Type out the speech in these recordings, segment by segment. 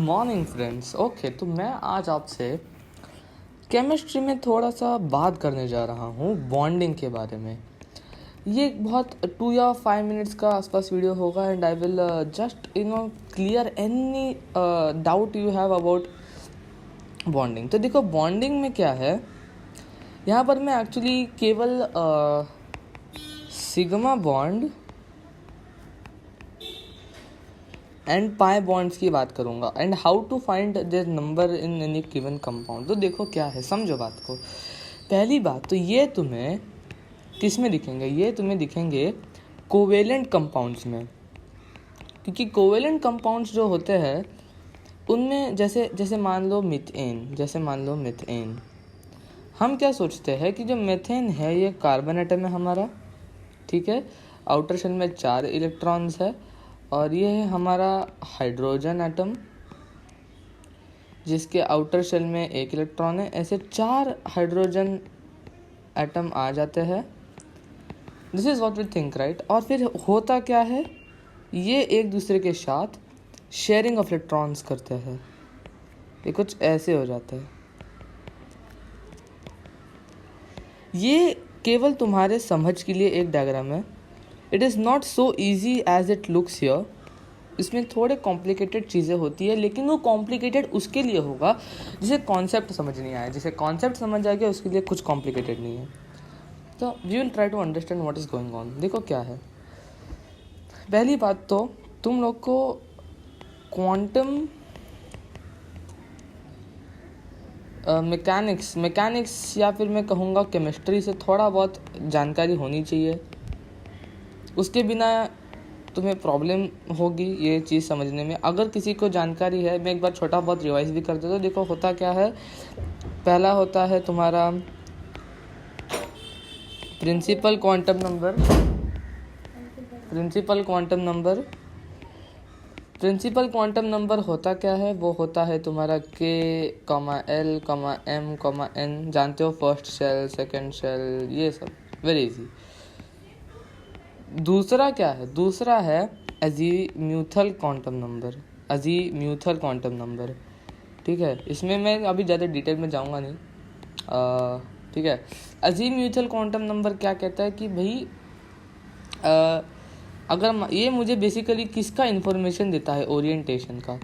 Morning friends. Okay, तो मैं आज आपसे केमिस्ट्री में थोड़ा सा बात करने जा रहा हूँ बॉन्डिंग के बारे में। ये एक बहुत 2 या 5 मिनट्स का आसपास वीडियो होगा and I will just clear any doubt you have about bonding. तो देखो, बॉन्डिंग में क्या है, यहाँ पर मैं एक्चुअली केवल sigma bond and pi bonds की बात करूँगा and how to find this number in any given compound. तो देखो क्या है, समझो बात को। पहली बात तो ये तुम्हें किस में दिखेंगे, ये तुम्हें दिखेंगे कोवेलेंट कंपाउंड्स में, क्योंकि कोवेलेंट कंपाउंड्स जो होते हैं उनमें जैसे मान लो मीथेन, हम क्या सोचते हैं कि जो मीथेन है ये कार्बन एटम है हमारा, ठीक है। आउटर शेल में 4 इलेक्ट्रॉन्स है और ये है हमारा हाइड्रोजन एटम जिसके आउटर शेल में 1 इलेक्ट्रॉन है। ऐसे 4 हाइड्रोजन एटम आ जाते हैं। This is what we think, right. और फिर होता क्या है, ये एक दूसरे के साथ शेयरिंग ऑफ इलेक्ट्रॉन्स करते हैं। ये कुछ ऐसे हो जाता है। ये केवल तुम्हारे समझ के लिए एक डायग्राम है। It is not so easy as it looks here. इसमें थोड़े कॉम्प्लिकेटेड चीज़ें होती है, लेकिन वो कॉम्प्लिकेटेड उसके लिए होगा जिसे कॉन्सेप्ट समझ नहीं आया। जिसे कॉन्सेप्ट समझ आ गया उसके लिए कुछ कॉम्प्लिकेटेड नहीं है। तो we will try to understand what is going on. देखो क्या है, पहली बात तो तुम लोग को क्वांटम मैकेनिक्स या फिर मैं कहूँगा केमिस्ट्री से थोड़ा बहुत जानकारी होनी चाहिए। उसके बिना तुम्हें प्रॉब्लम होगी ये चीज़ समझने में। अगर किसी को जानकारी है, मैं एक बार छोटा बहुत रिवाइज भी कर देता हूँ। देखो होता क्या है, पहला होता है तुम्हारा प्रिंसिपल क्वांटम नंबर होता क्या है, वो होता है तुम्हारा K, L, M, N। जानते हो, फर्स्ट शेल, सेकंड शेल, ये सब वेरी इजी। दूसरा क्या है, दूसरा है अज़ीम्यूथल क्वांटम नंबर, ठीक है। इसमें मैं अभी ज़्यादा डिटेल में जाऊंगा नहीं, ठीक है। अज़ीम्यूथल क्वांटम नंबर क्या कहता है कि भाई अगर ये मुझे बेसिकली किसका इन्फॉर्मेशन देता है, ओरिएंटेशन का।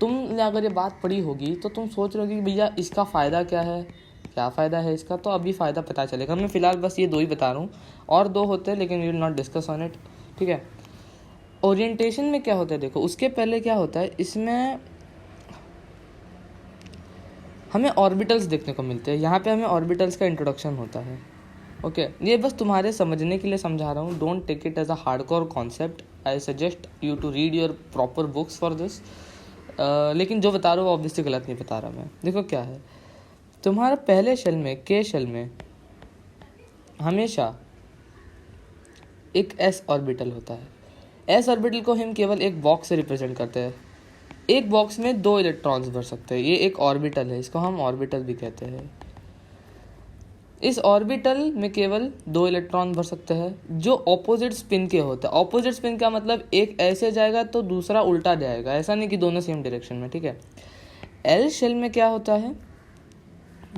तुमने अगर ये बात पढ़ी होगी तो तुम सोच रहे हो कि भैया इसका फ़ायदा क्या है, क्या फ़ायदा है इसका। तो अभी फ़ायदा पता चलेगा। मैं फ़िलहाल बस ये 2 ही बता रहा हूँ, और 2 होते हैं लेकिन we will not discuss on it, ठीक है। ओरिएंटेशन में क्या होता है, देखो उसके पहले क्या होता है, इसमें हमें ऑर्बिटल्स देखने को मिलते हैं। यहाँ पे हमें ऑर्बिटल्स का इंट्रोडक्शन होता है, ओके। ये बस तुम्हारे समझने के लिए समझा रहा हूँ। Don't take it as a hardcore concept. I suggest you to read your proper books for this. लेकिन जो बता रहा हूँ ऑब्वियसली गलत नहीं बता रहा मैं। देखो क्या है, तुम्हारा पहले शेल में, K शेल में हमेशा एक s ऑर्बिटल होता है। s ऑर्बिटल को हम केवल एक बॉक्स से रिप्रेजेंट करते हैं। एक बॉक्स में 2 इलेक्ट्रॉन्स भर सकते हैं। ये एक ऑर्बिटल है, इसको हम ऑर्बिटल भी कहते हैं। इस ऑर्बिटल में केवल 2 इलेक्ट्रॉन भर सकते हैं जो ऑपोजिट स्पिन के होते हैं। ऑपोजिट स्पिन का मतलब एक ऐसे जाएगा तो दूसरा उल्टा जाएगा, ऐसा नहीं कि दोनों सेम डायरेक्शन में, ठीक है। L शेल में क्या होता है,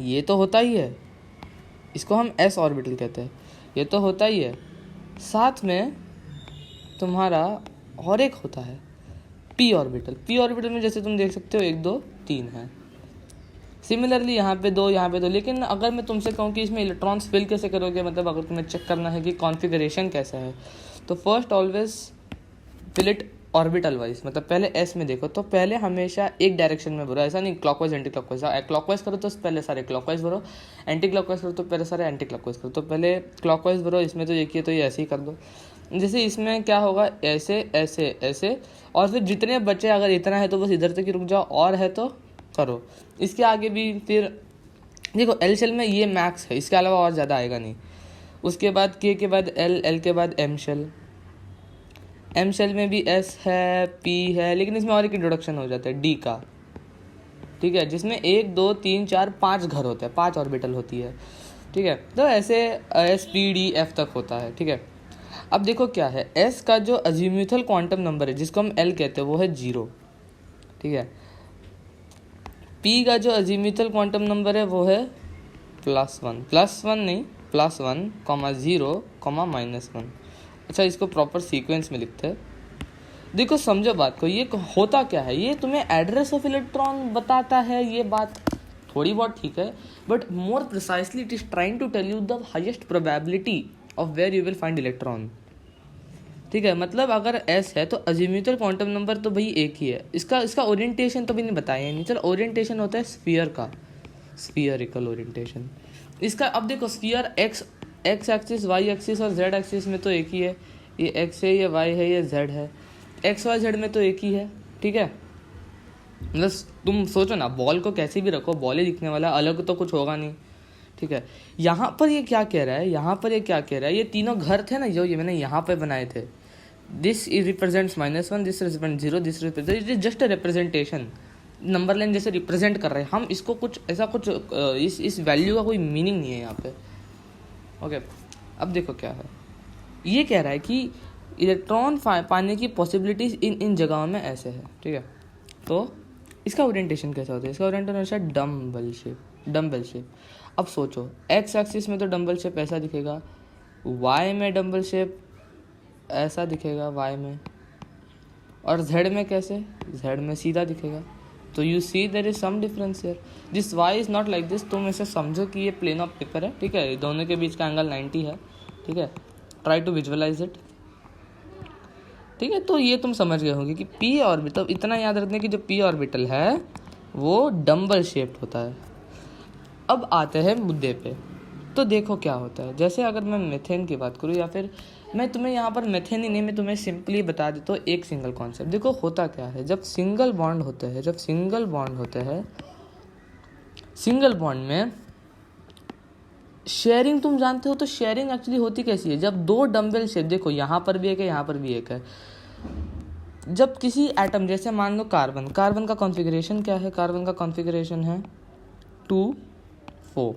ये तो होता ही है, इसको हम s ऑर्बिटल कहते हैं, ये तो होता ही है। साथ में तुम्हारा और एक होता है p ऑर्बिटल में जैसे तुम देख सकते हो 1 2 3 है। सिमिलरली यहाँ पे 2, लेकिन अगर मैं तुमसे कहूँ कि इसमें इलेक्ट्रॉन्स फिल कैसे करोगे, मतलब अगर तुम्हें चेक करना है कि कॉन्फ़िगरेशन कैसा है, तो first always fill it orbital wise. मतलब पहले एस में देखो, तो पहले हमेशा एक डायरेक्शन में भरो, ऐसा नहीं क्लॉकवाइज एंटी क्लॉकवाइज। क्लॉकवाइज करो तो पहले सारे क्लॉकवाइज भरो, एंटी क्लॉकवाइज करो तो पहले सारे एंटी क्लॉकवाइज करो। तो पहले क्लॉकवाइज भरो, इसमें तो एक ही है तो ये ऐसे ही कर दो। जैसे इसमें क्या होगा, ऐसे ऐसे ऐसे, और फिर जितने बचे, अगर इतना है तो बस इधर तक ही रुक जाओ, और है तो करो। इसके आगे भी फिर देखो, L शेल में ये मैक्स है, इसके अलावा और ज़्यादा आएगा नहीं। उसके बाद K के बाद L के बाद M शेल में भी S है, P है, लेकिन इसमें और एक इंट्रोडक्शन हो जाता है D का, ठीक है, जिसमें 1 2 3 4 5 घर होते हैं, 5 ऑर्बिटल होती है, ठीक है। तो ऐसे S P D F तक होता है, ठीक है। अब देखो क्या है, S का जो अज़ीम्यूथल क्वांटम नंबर है जिसको हम L कहते हैं वो है 0, ठीक है। पी का जो अजीमुथल क्वांटम नंबर है वो है +1 नहीं +1, -0, -1। अच्छा, इसको प्रॉपर सीक्वेंस में लिखते हैं। देखो समझो बात को, ये होता क्या है, ये तुम्हें एड्रेस ऑफ इलेक्ट्रॉन बताता है, ये बात थोड़ी बहुत ठीक है, but more precisely it is trying to tell you the highest probability of where you will find electron. ठीक है, मतलब अगर S है तो अजीमुथल क्वांटम नंबर तो भाई एक ही है। इसका ओरिएंटेशन तो भी नहीं बताया नहीं। चलो, ओरिएंटेशन होता है स्फीयर का, स्फीयरिकल ओरिएंटेशन इसका। अब देखो sphere X axis, Y axis और जेड एक्सिस में तो एक ही है। ये एक्स है, ये वाई है, ये जेड है। एक्स वाई जेड में तो एक ही है। ठीक है, मतलब तुम सोचो ना, बॉल को कैसे भी रखो, बॉल ही दिखने वाला, अलग तो कुछ होगा नहीं। ठीक है, यहाँ पर ये क्या कह रहा है, यहाँ पर ये क्या कह रहा है, ये तीनों घर थे ना जो ये मैंने यहाँ पे बनाए थे, this is represents -1, this represent 0, this represent, it is just a representation. Number line जैसे रिप्रेजेंट कर रहे हैं हम इसको, कुछ ऐसा कुछ इस वैल्यू का कोई मीनिंग नहीं है यहाँ पे। ओके, अब देखो क्या है, ये कह रहा है कि इलेक्ट्रॉन पाने की पॉसिबिलिटीज इन जगहों में ऐसे है। ठीक है, तो इसका ओरिएंटेशन कैसा होता है, इसका ओरिएंटेशन होता है डम्बल शेप। अब सोचो, एक्स एक्सिस में तो डम्बल शेप ऐसा दिखेगा, वाई में डम्बल शेप ऐसा दिखेगा वाई में, और जेड में कैसे, जेड में सीधा दिखेगा। तो you see there is some difference here, this Y is not like this. तुम ऐसे समझो कि ये प्लेन ऑफ पेपर है। ठीक है, दोनों के बीच का एंगल 90 है। ठीक है, ट्राई टू विजुअलाइज इट। ठीक है, तो ये तुम समझ गए होंगे कि पी ऑर्बिटल, इतना याद रखने कि जो पी ऑर्बिटल है वो डम्बल शेप्ड होता है। अब आते हैं मुद्दे पे, तो देखो क्या होता है। जैसे अगर मैं मेथेन की बात करूँ, या फिर मैं तुम्हें यहाँ पर मेथेन ही नहीं, मैं तुम्हें सिंपली बता देता हूँ एक सिंगल कॉन्सेप्ट। देखो होता क्या है, जब सिंगल बॉन्ड होते हैं, सिंगल बॉन्ड में शेयरिंग तुम जानते हो, तो शेयरिंग एक्चुअली होती कैसी है, जब दो डम्बल शेप, देखो यहाँ पर भी एक है, यहाँ पर भी एक है। जब किसी एटम, जैसे मान लो कार्बन का कॉन्फ़िगरेशन क्या है, कार्बन का कॉन्फ़िगरेशन है 2 4।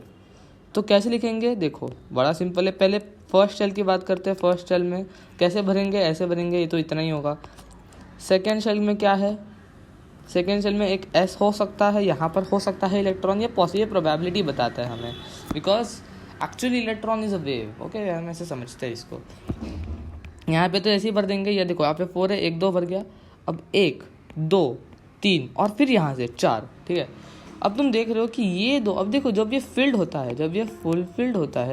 तो कैसे लिखेंगे, देखो बड़ा सिंपल है। पहले फर्स्ट शेल की बात करते हैं। फर्स्ट शेल में कैसे भरेंगे, ऐसे भरेंगे, ये तो इतना ही होगा। सेकेंड शेल में क्या है, सेकेंड शेल में एक S हो सकता है, यहाँ पर हो सकता है इलेक्ट्रॉन, ये पॉसिबल प्रोबेबिलिटी बताता है हमें, because actually electron is a wave. Okay, हम ऐसे समझते हैं इसको। यहाँ पे तो ऐसे ही भर देंगे, ये देखो यहाँ पे 4 है, 1 2 भर गया। अब 1 2 3 और फिर यहाँ से 4। ठीक है, अब तुम देख रहे हो कि ये दो, अब देखो जब ये फिल्ड होता है, जब ये फुलफिल्ड होता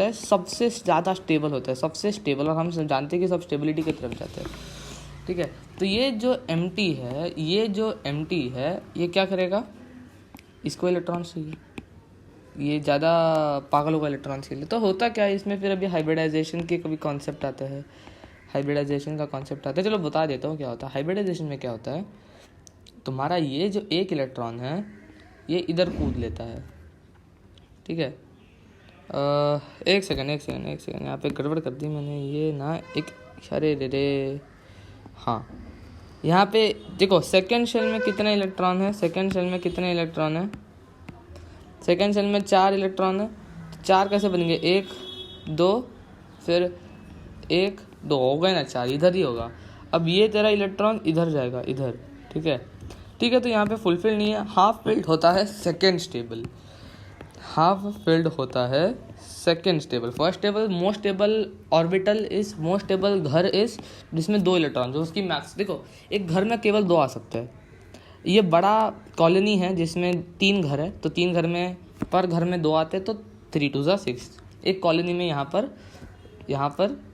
है सबसे ज़्यादा स्टेबल होता है, सबसे स्टेबल। और हम जानते हैं कि सब स्टेबिलिटी की तरफ जाते हैं। ठीक है, तो ये जो एम्प्टी है, ये क्या करेगा, इसको इलेक्ट्रॉन चाहिए, ये ज़्यादा पागल होगा इलेक्ट्रॉन के लिए। तो होता क्या है इसमें, फिर अभी हाइब्रिडाइजेशन के कभी कॉन्सेप्ट आते हैं, हाइब्रिडाइजेशन का कॉन्सेप्ट आता है। चलो बता देता हूँ क्या होता है हाइब्रिडाइजेशन में। क्या होता है, तुम्हारा ये जो एक इलेक्ट्रॉन है ये इधर कूद लेता है। ठीक है, एक सेकंड, यहाँ पे गड़बड़ कर दी मैंने, ये ना एक, अरे रे, हाँ यहाँ पे देखो सेकेंड शेल में कितने इलेक्ट्रॉन है, सेकेंड शेल में 4 इलेक्ट्रॉन है। तो 4 कैसे बनेंगे, 1 2 फिर 1 2 हो गए ना, 4 इधर ही होगा। अब ये तेरा इलेक्ट्रॉन इधर जाएगा, इधर। ठीक है, तो यहाँ पे फुलफिल नहीं है, हाफ फिल्ड होता है second stable, first stable most stable orbital is most stable घर इज जिसमें 2 इलेक्ट्रॉन, जो उसकी मैक्स। देखो एक घर में केवल 2 आ सकते हैं। ये बड़ा कॉलोनी है जिसमें 3 घर है, तो 3 घर में पर घर में 2 आते हैं, तो 3 2 6। एक कॉलोनी में यहाँ पर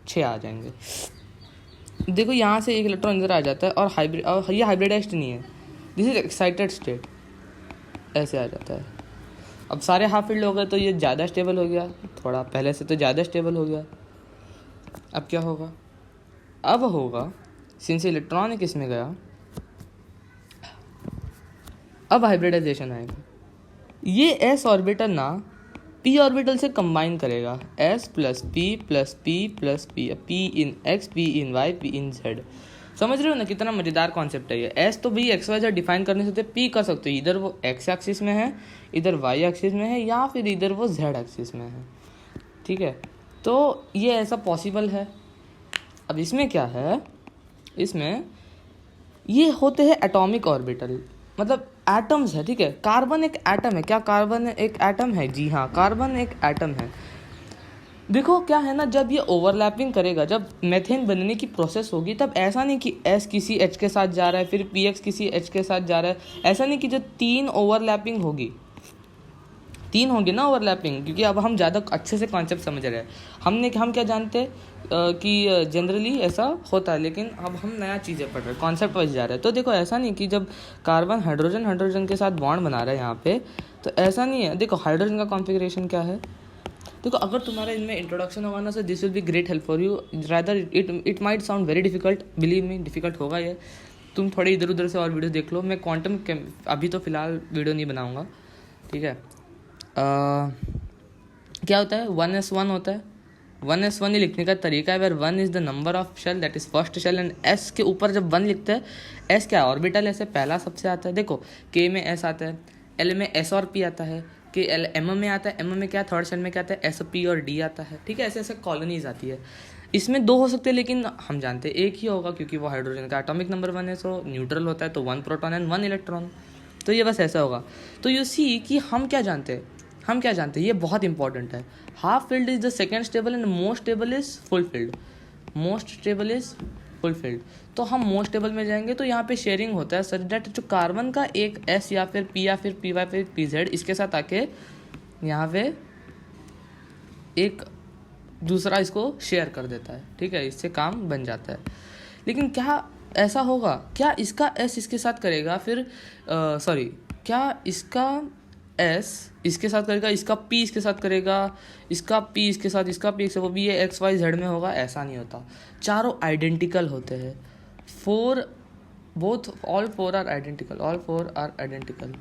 6 आ जाएंगे। देखो यहाँ से एक इलेक्ट्रॉन इधर आ जाता है, और ये हाइब्रिडाइज्ड नहीं है, दिस इज एक्साइटेड स्टेट, ऐसे आ जाता है। अब सारे हाफ फील्ड हो गए, तो ये ज़्यादा स्टेबल हो गया, थोड़ा पहले से तो ज़्यादा स्टेबल हो गया। अब क्या होगा, अब होगा सिंस इलेक्ट्रॉन एक इसमें गया, अब हाइब्रिडाइजेशन आएगा। ये एस ऑर्बिटल ना पी ऑर्बिटल से कंबाइन करेगा, s plus p plus p plus p, p in x, p in y, p in z. समझ रहे हो ना कितना मज़ेदार कॉन्सेप्ट है ये। एस तो भाई एक्स वाई जेड डिफाइन करने से पी कर सकते हो, इधर वो एक्स एक्सिस में है, इधर वाई एक्सिस में है, या फिर इधर वो जेड एक्सिस में है। ठीक है, तो ये ऐसा पॉसिबल है। अब इसमें क्या है, इसमें ये होते हैं एटॉमिक ऑर्बिटल। मतलब एटम्स है, ठीक है। कार्बन एक एटम है। क्या कार्बन एक एटम है? जी हाँ, कार्बन एक एटम है। देखो क्या है ना, जब ये ओवरलैपिंग करेगा, जब मेथेन बनने की प्रोसेस होगी, तब ऐसा नहीं कि S किसी H के साथ जा रहा है, फिर PX किसी H के साथ जा रहा है। ऐसा नहीं कि जो 3 ओवरलैपिंग होगी, 3 होंगे ना ओवरलैपिंग, क्योंकि अब हम ज़्यादा अच्छे से कॉन्सेप्ट समझ रहे हैं। हम क्या जानते हैं कि जनरली ऐसा होता है, लेकिन अब हम नया चीज़ें पढ़ रहे हैं, कॉन्सेप्ट वाइज जा रहे हैं। तो देखो ऐसा नहीं कि जब कार्बन हाइड्रोजन के साथ बॉन्ड बना रहा है यहाँ पे, तो ऐसा नहीं है। देखो हाइड्रोजन का कॉन्फ़िगरेशन क्या है। देखो अगर तुम्हारा इनमें इंट्रोडक्शन होगा ना, so this will be great help for you. Rather it might sound very difficult, believe me, difficult होगा ये। तुम थोड़े इधर उधर से और वीडियो देख लो। मैं क्वांटम अभी तो फिलहाल वीडियो नहीं बनाऊंगा, ठीक है। क्या होता है? 1s1 होता है। 1s1 ही लिखने का तरीका है, where 1 is the number of shell, that is first shell, and S के ऊपर जब 1 लिखते हैं, S क्या है? ऑर्बिटल ऐसे पहला सबसे आता है। देखो K में S आता है, L में S और P आता है, कि L M में आता है, M में क्या थर्ड शेल में क्या आता है? S P और D आता है, ठीक है। ऐसे ऐसे कॉलोनीज आती है। इसमें 2 हो सकते हैं, लेकिन हम जानते हैं एक ही होगा, क्योंकि वो हाइड्रोजन का एटॉमिक नंबर 1 है, सो न्यूट्रल होता है, तो 1 प्रोटॉन एंड 1 इलेक्ट्रॉन। तो ये बस ऐसा होगा। तो यू सी कि हम क्या जानते हैं, ये बहुत इंपॉर्टेंट है। Half filled is the second stable and most stable is full field. Most stable is full field. तो हम मोस्ट स्टेबल में जाएंगे, तो यहाँ पे शेयरिंग होता है सच दैट जो कार्बन का एक S या फिर P या फिर PY फिर PZ इसके साथ आके यहाँ पे एक दूसरा इसको शेयर कर देता है, ठीक है। इससे काम बन जाता है। लेकिन क्या ऐसा होगा? क्या इसका S इसके साथ करेगा, फिर क्या इसका S इसके साथ करेगा, इसका P इसके साथ करेगा, इसका P इसके साथ, इसका P इसके, वो भी ये XYZ में होगा? ऐसा नहीं होता। चारों आइडेंटिकल होते हैं। All four are identical.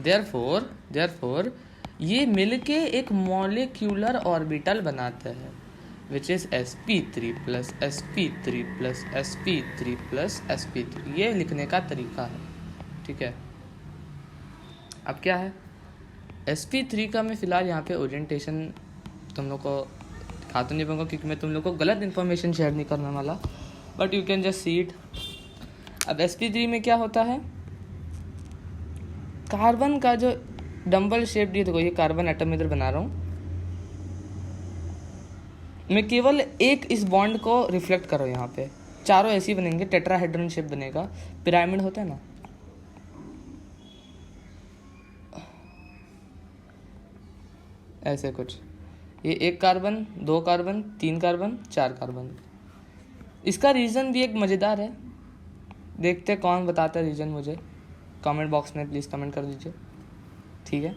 Therefore ये मिलके एक मॉलिक्यूलर ऑर्बिटल बनाते हैं, which is sp3 plus sp3 plus sp3 plus sp3। ये लिखने का तरीका है, ठीक है। अब क्या है sp3 का? मैं फ़िलहाल यहाँ पे ओरिएंटेशन तुम लोग को दिखा तो नहीं पाऊँगा, क्योंकि मैं तुम लोग को गलत इन्फॉर्मेशन शेयर नहीं करने वाला, but you can just see it. अब sp3 में क्या होता है? कार्बन का जो डम्बल शेप दिया, देखो ये कार्बन एटम इधर बना रहा हूँ मैं, केवल एक इस बॉन्ड को रिफ्लेक्ट कर रहा हूँ यहाँ पे। चारों ऐसे ही बनेंगे, टेट्राहेड्रन शेप बनेगा, पिरामिड होता है ना, ऐसे कुछ। ये 1 कार्बन, 2 कार्बन, 3 कार्बन, 4 कार्बन। इसका रीज़न भी एक मज़ेदार है, देखते कौन बताता है रीज़न मुझे, कमेंट बॉक्स में प्लीज़ कमेंट कर दीजिए, ठीक है।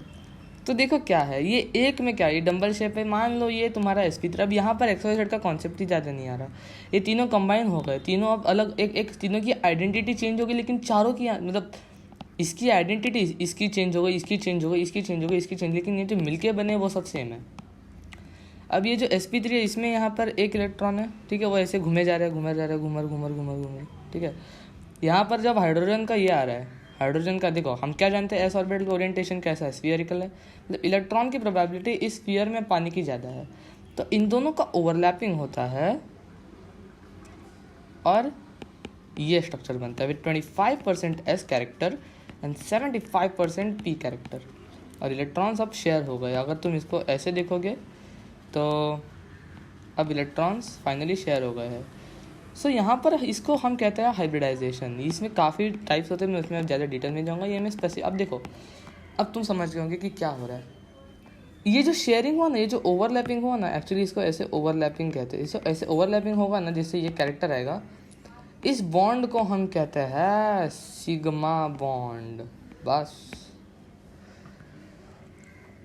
तो देखो क्या है, ये एक में क्या, ये डंबल शेप है, मान लो ये तुम्हारा sp3। अब यहाँ पर XYZ का कॉन्सेप्ट ही ज़्यादा नहीं आ रहा, ये तीनों कंबाइन हो गए, तीनों अब अलग, एक तीनों की आइडेंटिटी चेंज होगी, लेकिन चारों की मतलब इसकी आइडेंटिटी, इसकी चेंज हो गई, इसकी चेंज हो गई, इसकी चेंज हो गई, इसकी चेंज, लेकिन ये जो मिलके बने वो सब सेम है। अब ये जो sp3 है, इसमें यहाँ पर एक इलेक्ट्रॉन है, ठीक है, वो ऐसे घूमे जा रहा है, घूमर, ठीक है। यहाँ पर जब हाइड्रोजन का ये आ रहा है, हाइड्रोजन का देखो हम क्या जानते हैं, s ऑर्बिटल का ओरिएंटेशन कैसा है? स्फीयरिकल है। मतलब इलेक्ट्रॉन की प्रोबेबिलिटी इस स्फीयर में पानी की ज़्यादा है, तो इन दोनों का ओवरलैपिंग होता है और ये स्ट्रक्चर बनता है with 25% S character and 75% P character, और इलेक्ट्रॉन सब शेयर हो गए। अगर तुम इसको ऐसे देखोगे तो अब इलेक्ट्रॉन्स फाइनली शेयर हो गए हैं। सो यहाँ पर इसको हम कहते हैं हाइब्रिडाइजेशन। इसमें काफ़ी टाइप्स होते हैं, मैं उसमें ज़्यादा डिटेल में जाऊँगा, ये मैं स्पेसिफिक। अब देखो, अब तुम समझ गए होंगे कि क्या हो रहा है। ये जो शेयरिंग हुआ ना, ये जो ओवरलैपिंग हुआ ना, एक्चुअली इसको ऐसे ओवरलैपिंग कहते हैं। इसको ऐसे ओवरलैपिंग होगा ना, जिससे ये कैरेक्टर आएगा, इस बॉन्ड को हम कहते हैं सिग्मा बॉन्ड। बस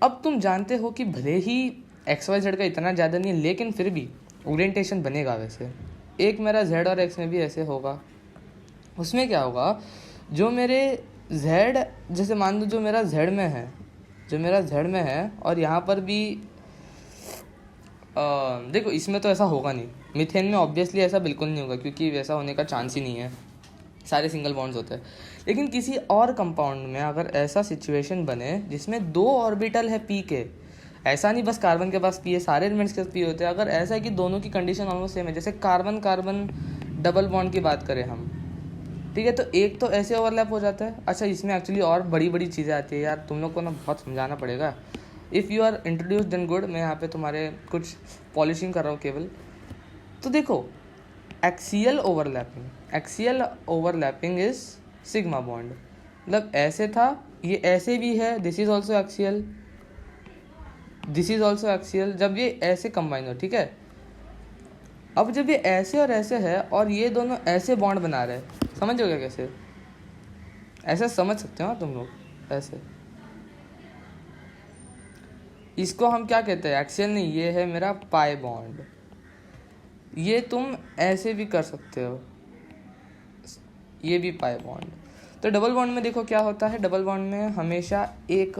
अब तुम जानते हो कि भले ही XYZ का इतना ज़्यादा नहीं है, लेकिन फिर भी ओरिएंटेशन बनेगा वैसे। एक मेरा Z और X में भी ऐसे होगा। उसमें क्या होगा, जो मेरे Z, जैसे मान लो जो मेरा Z में है, और यहाँ पर भी देखो इसमें तो ऐसा होगा नहीं, मीथेन में ऑब्वियसली ऐसा बिल्कुल नहीं होगा, क्योंकि वैसा होने का चांस ही नहीं है, सारे सिंगल बॉन्ड्स होते हैं। लेकिन किसी और कंपाउंड में अगर ऐसा सिचुएशन बने जिसमें 2 ऑर्बिटल है P के, ऐसा नहीं बस कार्बन के पास P है, सारे एलिमेंट्स के पास P होते हैं। अगर ऐसा है कि दोनों की कंडीशन ऑलमोस्ट सेम है, जैसे कार्बन कार्बन डबल बॉन्ड की बात करें हम, ठीक है, तो एक तो ऐसे ओवरलैप हो जाता है। अच्छा, इसमें एक्चुअली और बड़ी बड़ी चीज़ें आती है यार, तुम लोग को ना बहुत समझाना पड़ेगा। If you are introduce then good. मैं यहाँ पे तुम्हारे कुछ पॉलिशिंग कर रहा हूँ केवल। तो देखो, axial overlapping is sigma bond. मतलब ऐसे था, ये ऐसे भी है, this is also axial, this is also axial, जब ये ऐसे कंबाइन हो, ठीक है। अब जब ये ऐसे और ऐसे है और ये दोनों ऐसे बॉन्ड बना रहे हैं, समझ हो गया कैसे? ऐसे समझ सकते हो तुम लोग, ऐसे। इसको हम क्या कहते हैं? एक्सियल नहीं, ये है मेरा पाई बॉन्ड। ये तुम ऐसे भी कर सकते हो, ये भी पाई बॉन्ड। तो डबल बॉन्ड में देखो क्या होता है, डबल बॉन्ड में हमेशा एक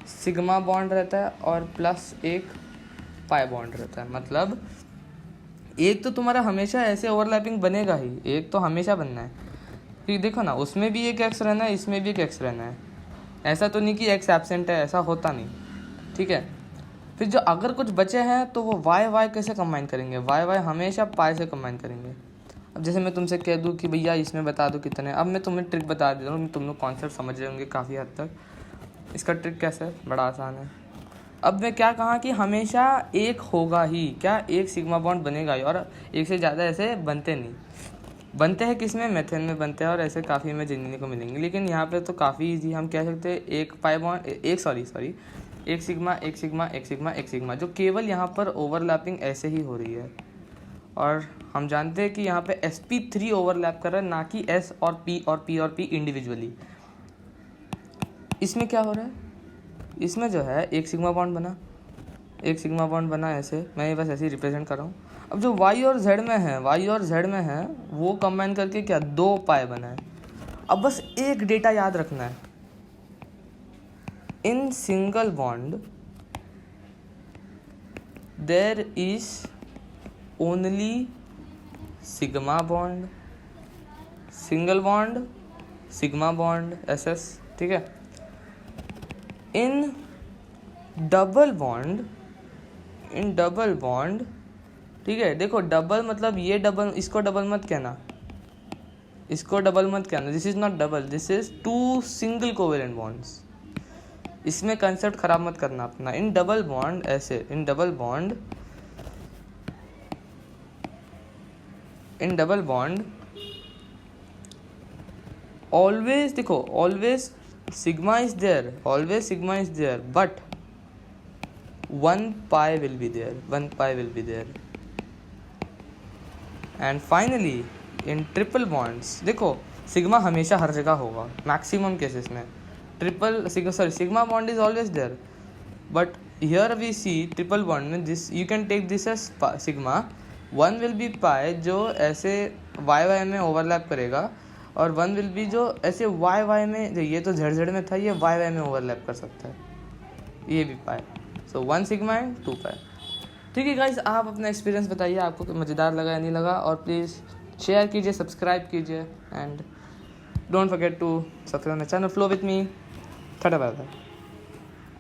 सिग्मा बॉन्ड रहता है और प्लस एक पाई बॉन्ड रहता है। मतलब एक तो तुम्हारा हमेशा ऐसे ओवरलैपिंग बनेगा ही, एक तो हमेशा बनना है। क्योंकि देखो ना, उसमें भी एक एक्स रहना है, इसमें भी एक एक्स रहना है। ऐसा तो नहीं कि एक्स एब्सेंट है, ऐसा होता नहीं, ठीक है। फिर जो अगर कुछ बचे हैं तो वो वाई वाई कैसे कंबाइन करेंगे? वाई वाई हमेशा पाई से कंबाइन करेंगे। अब जैसे मैं तुमसे कह दूँ कि भैया इसमें बता दो कितने, अब मैं तुम्हें ट्रिक बता देता हूँ, तुम लोग कॉन्सेप्ट समझ रहे होंगे काफ़ी हद तक। इसका ट्रिक कैसे है? बड़ा आसान है। अब मैं क्या कहा कि हमेशा एक होगा ही, क्या एक सिग्मा बॉन्ड बनेगा ही, और एक से ज़्यादा ऐसे बनते नहीं। बनते हैं किस में? मेथेन में बनते हैं, और ऐसे काफ़ी में जिनने को मिलेंगे। लेकिन यहाँ पे तो काफ़ी ईजी, हम कह सकते हैं एक पाई बॉन्ड, एक सिग्मा, एक सिग्मा, एक सिग्मा, एक सिग्मा, जो केवल यहाँ पर ओवरलैपिंग ऐसे ही हो रही है। और हम जानते हैं कि यहाँ पे sp3 ओवरलैप कर रहा है, ना कि s और p और p और p इंडिविजुअली। इसमें क्या हो रहा है? इसमें जो है एक सिग्मा बॉन्ड बना, एक सिग्मा बॉन्ड बना ऐसे, मैं ये बस ऐसे ही रिप्रेजेंट कर रहा हूँ। अब जो y और z में है, वो कंबाइन करके क्या 2 पाई बना है। अब बस एक डेटा याद रखना है, in single bond there is only sigma bond, single bond, sigma bond, ss, ठीक है। इन डबल बॉन्ड, ठीक है। देखो डबल मतलब ये डबल, इसको डबल मत कहना, इसको डबल मत कहना, this is not double, this is 2 single covalent bonds. इसमें कंसेप्ट खराब मत करना अपना। इन डबल बॉन्ड ऐसे, इन डबल बॉन्ड ऑलवेज, देखो always sigma is there, but 1 pi will be there, and finally in triple bonds, देखो sigma हमेशा हर जगह होगा, मैक्सिमम केसेस में sigma bond is always there, but here we see triple bond में this, you can take this as sigma, 1 will be पाई जो ऐसे Y में ओवरलैप करेगा, और 1 विल बी जो ऐसे वाई में, ये तो z में था, ये वाई में ओवरलैप कर सकता है, ये भी पाई। सो 1 सिग्मा एंड 2 पाई। ठीक है गाइस, आप अपना एक्सपीरियंस बताइए, आपको मज़ेदार लगा या नहीं लगा, और प्लीज़ शेयर कीजिए, सब्सक्राइब कीजिए, and don't forget to subscribe my channel flow with me. Tata bye bye.